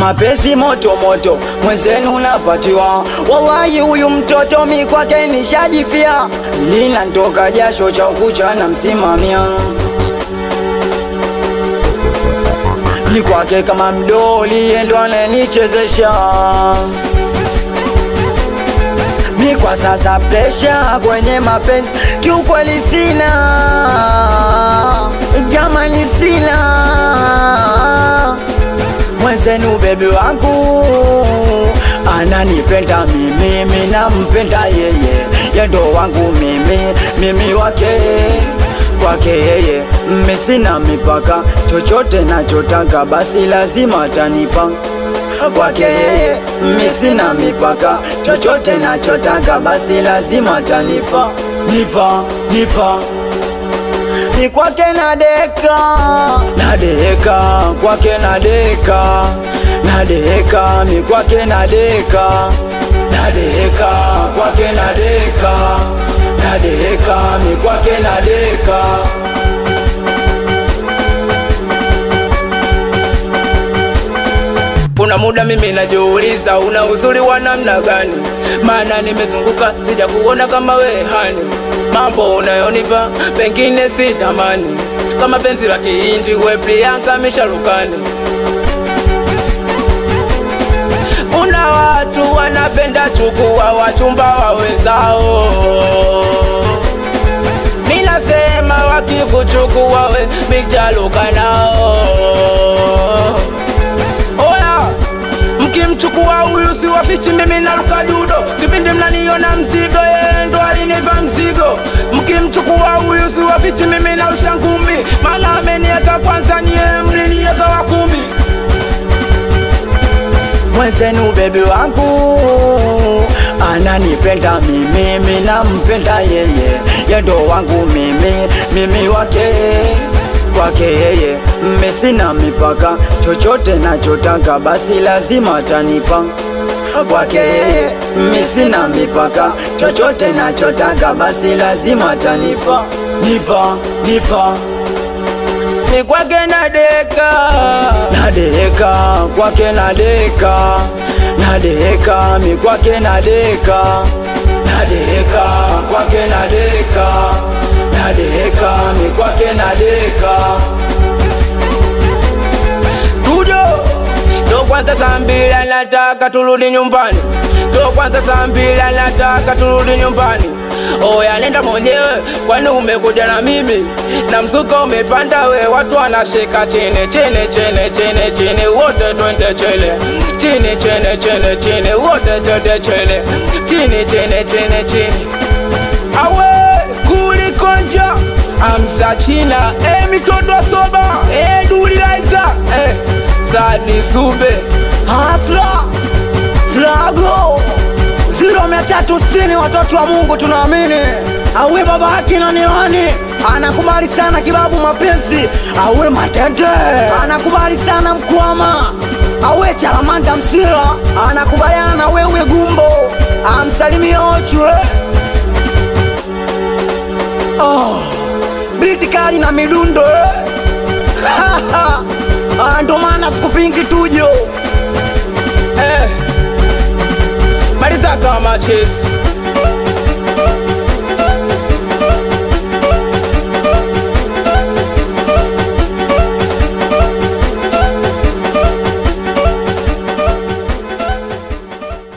mapenzi moto moto, mwenzenu napatiwa. Wallahi huyu mtoto mi kwake nishajifia, linatoka jasho cha ukucha na msimamia. Ni kwake kama mdoli, endo ananichezesha. Mi kwa sasa presha kwenye mapenzi kiukweli sina, jamani sina. Mwenzenu bebe wangu ananipenda mimi, mimi nampenda yeye, yendo wangu mimi wake. Kwake yeye mimi sina mipaka, chochote nachotaka basi lazima atanipa. Kwake yeye mimi sina mipaka, chochote nachotaka basi lazima atanipa. Nipa ni kwake nadeka, kwake nadeka, mi kwake nadeka, kwake nadeka, mi kwake nadeka. Kuna muda mimi najiuliza una uzuri wa namna gani, maana nimezunguka sija kuona kama wewe hani. Mambo unayonipa pengine sitamani, kama penzi la Kihindi we Priyanka Misharukani. Kuna watu wanapenda chukua wachumba wa wenzao, mimi nasema wakikuchukua we mijaluka nao. Mkimchukua huyu si wafichi, mimi naruka judo. Kipindi mnaniona mzigo, yeye ndo alinipa mzigo. Mkimchukua huyu si wafichi, mimi narusha ngumi, maana amenieka kwanza, nyie mlinieka wa kumi. Mwenzenu bebe wangu ananipenda mimi, mimi nampenda yeye, yendo wangu mimi wake. Kwake yeye mimi sina mipaka, chochote nachotaka basi lazima atanipa. Kwake yeye mimi sina mipaka, chochote nachotaka basi lazima atanipa. Nipa ni kwake nadeka, kwake nadeka, mi kwake nadeka, kwake nadeka, mi kwake nadeka. Tujo ndo kwanza saa mbili nataka turudi nyumbani, ndo kwanza saa mbili nataka turudi nyumbani. Oya nenda mwenyewe, kwani umekuja na mimi? Na mzuka umepanda we, watu wanashika chini wote twende chele, chini wote twende chele, chini. Awe kulikonja amsa china, mitoto soba, dulilaiza, Sadi Sube Frago 0360, watoto wa Mungu tunaamini. Awe baba haki na niwani anakubali sana kibabu mapenzi. Awe Matete anakubali sana Mkwama. Awe Chalamanda Msila anakubaliana na wewe Gumbo, amsalimie Ochwe. Biti kali na midundo ndo maana sikupingi Tujo. Maliza kama chesi